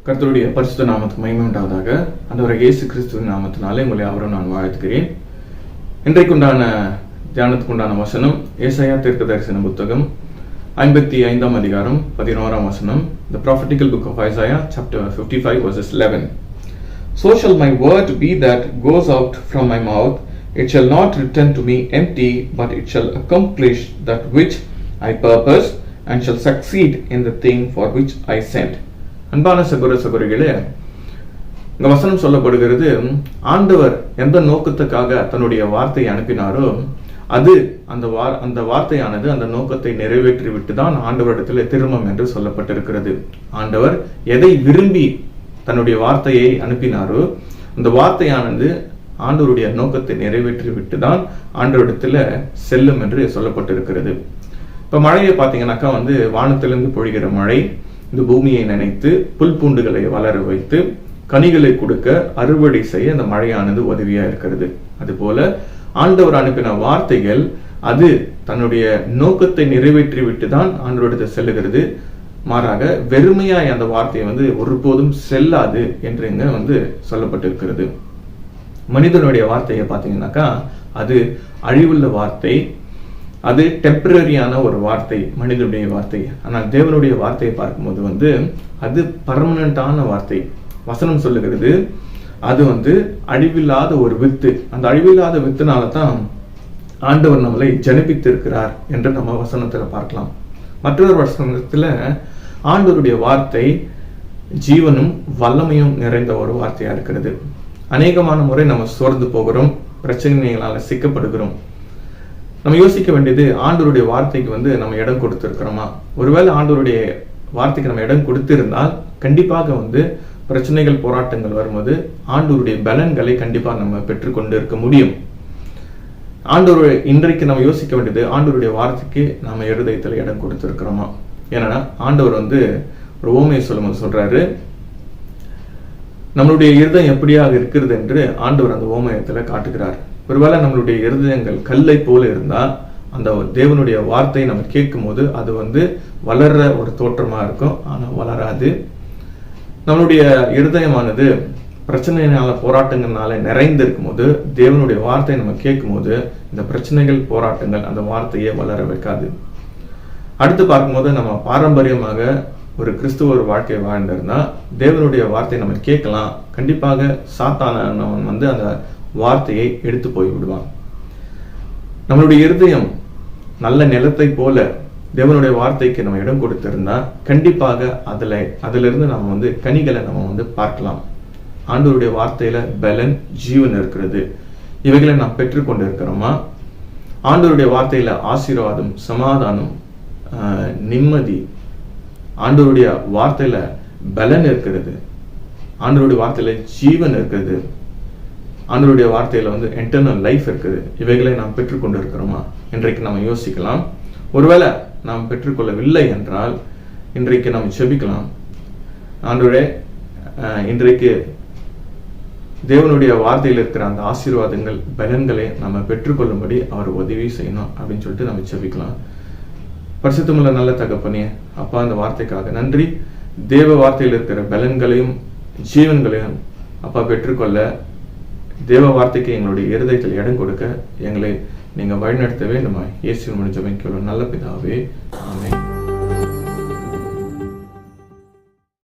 கர்த்தருடைய பரிசுத்த நாமத்துக்கு மகிமை உண்டாவதாக. ஆண்டவராகிய இயேசு கிறிஸ்துவின் நாமத்தினாலே உங்களை அவரும் நான் வாழ்த்துகிறேன். இன்றைக்குண்டான தியானத்துக்குண்டான வசனம் ஏசாயா தீர்க்கதரிசன புத்தகம் 55 அதிகாரம் 11 வசனம். The prophetical book of Isaiah chapter 55 verses 11. So shall my word be that goes out from my mouth, it shall not return to me empty, but it shall accomplish that which I purpose, and shall succeed in the thing for which I sent. அன்பான சகோதர சகோதரிகளே, இந்த வசனம் சொல்லப்படுகிறது, ஆண்டவர் எந்த நோக்கத்துக்காக தன்னுடைய வார்த்தையை அனுப்பினாரோ அது அந்த வார்த்தையானது அந்த நோக்கத்தை நிறைவேற்றி விட்டு தான் ஆண்டவரிடத்தில் திரும்பும் என்று சொல்லப்பட்டிருக்கிறது. ஆண்டவர் எதை விரும்பி தன்னுடைய வார்த்தையை அனுப்பினாரோ அந்த வார்த்தையானது ஆண்டவருடைய நோக்கத்தை நிறைவேற்றி விட்டு தான் ஆண்டவரிடத்தில் செல்லும் என்று சொல்லப்பட்டிருக்கிறது. இப்ப மழையை பார்த்தீங்கன்னாக்கா வானத்திலிருந்து பொழிகிற மழை இந்த பூமியை நினைத்து புல் பூண்டுகளை வளர வைத்து கனிகளை கொடுக்க அறுவடை செய்ய அந்த மழையானது உதவியா இருக்கிறது. அதுபோல ஆண்டவர் அனுப்பின வார்த்தைகள் அது தன்னுடைய நோக்கத்தை நிறைவேற்றி விட்டு தான் ஆண்டவரிடத்தில் செல்லுகிறது. மாறாக வெறுமையாய் அந்த வார்த்தையை ஒருபோதும் செல்லாது என்று இங்க சொல்லப்பட்டிருக்கிறது. மனிதனுடைய வார்த்தையை பார்த்தீங்கன்னாக்கா அது அழிவுள்ள வார்த்தை, அது டெம்பரரியான ஒரு வார்த்தை மனிதனுடைய வார்த்தை. ஆனால் தேவனுடைய வார்த்தையை பார்க்கும்போது அது பர்மனண்டான வார்த்தை. வசனம் சொல்லுகிறது அது அழிவில்லாத ஒரு வித்து. அந்த அழிவில்லாத வித்துனால தான் ஆண்டவர் நம்மளை ஜனிப்பித்திருக்கிறார் என்று நம்ம வசனத்துல பார்க்கலாம். மற்றொரு வசனத்துல ஆண்டவருடைய வார்த்தை ஜீவனும் வல்லமையும் நிறைந்த ஒரு வார்த்தையா இருக்கிறது. அநேகமான முறை நம்ம சோர்ந்து போகிறோம், பிரச்சனைகளால சிக்கப்படுகிறோம். நம்ம யோசிக்க வேண்டியது, ஆண்டவருடைய வார்த்தைக்கு நம்ம இடம் கொடுத்திருக்கிறோமா? ஒருவேளை ஆண்டவருடைய வார்த்தைக்கு நம்ம இடம் கொடுத்திருந்தால் கண்டிப்பாக பிரச்சனைகள் போராட்டங்கள் வரும்போது ஆண்டவருடைய பலன்களை கண்டிப்பா நம்ம பெற்றுக்கொண்டு இருக்க முடியும். ஆண்டவர் இன்றைக்கு நம்ம யோசிக்க வேண்டியது, ஆண்டவருடைய வார்த்தைக்கு நாம இருதயத்துல இடம் கொடுத்திருக்கிறோமா? ஏன்னா ஆண்டவர் ஒரு ஓமையை சொல்லும்போது சொல்றாரு, நம்மளுடைய இருதயம் எப்படியாக இருக்கிறது என்று ஆண்டவர் அந்த ஓமயத்துல காட்டுகிறார். ஒருவேளை நம்மளுடைய இருதயங்கள் கல்லை போல இருந்தா அந்த தேவனுடைய வார்த்தை நம்ம கேட்கும் போது அது வளர்ற ஒரு தோற்றமா இருக்கும், ஆனா வளராது. நம்மளுடைய இருதயமானது பிரச்சனையினால போராட்டங்கள்னால நிறைந்திருக்கும் போது தேவனுடைய வார்த்தையை நம்ம கேட்கும் போது இந்த பிரச்சனைகள் போராட்டங்கள் அந்த வார்த்தையை வளர வைக்காது. அடுத்து பார்க்கும்போது நம்ம பாரம்பரியமாக ஒரு கிறிஸ்துவ வாழ்க்கையை வாழ்ந்திருந்தா தேவனுடைய வார்த்தையை நம்ம கேட்கலாம், கண்டிப்பாக சாத்தானவன் அந்த வார்த்தையை எடுத்து போய் விடுவான். நம்மளுடைய இருதயம் நல்ல நிலத்தை போல தேவனுடைய வார்த்தைக்கு நம்ம இடம் கொடுத்திருந்தா கண்டிப்பாக அதுல இருந்து நம்ம கனிகளை நம்ம பார்க்கலாம். ஆண்டவருடைய வார்த்தையில பலன் ஜீவன் இருக்கிறது. இவைகளை நாம் பெற்றுக்கொண்டு இருக்கிறோமா? ஆண்டவருடைய வார்த்தையில ஆசீர்வாதம், சமாதானம், நிம்மதி, ஆண்டவருடைய வார்த்தையில பலன் இருக்கிறது, ஆண்டவருடைய வார்த்தையில ஜீவன் இருக்கிறது, ஆண்டவருடைய வார்த்தையில எட்டர்னல் லைஃப் இருக்குது. இவைகளை நாம் பெற்றுக்கொண்டு இருக்கிறோமா? இன்றைக்கு நம்ம யோசிக்கலாம். ஒருவேளை நாம் பெற்றுக்கொள்ளவில்லை என்றால் இன்றைக்கு நாம் செபிக்கலாம், ஆண்டவரே இன்றைக்கு தேவனுடைய வார்த்தையில் இருக்கிற அந்த ஆசீர்வாதங்கள் பலன்களை நம்ம பெற்றுக்கொள்ளும்படி அவர் உதவி செய்யணும் அப்படின்னு சொல்லிட்டு நம்ம செபிக்கலாம். பரிசுத்தமுள்ள நல்ல தகப்பனே, அப்பா அந்த வார்த்தைக்காக நன்றி. தேவ வார்த்தையில் இருக்கிற பலன்களையும் ஜீவன்களையும் அப்பா பெற்றுக்கொள்ள தேவ வார்த்தைக்கு எங்களுடைய இருதயத்தில் இடம் கொடுக்க எங்களை நீங்க வழிநடத்த வேண்டுமா? இயேசுவின் மூலம் ஜெபிக்கிறோம் நல்ல பிதாவே, ஆமென்.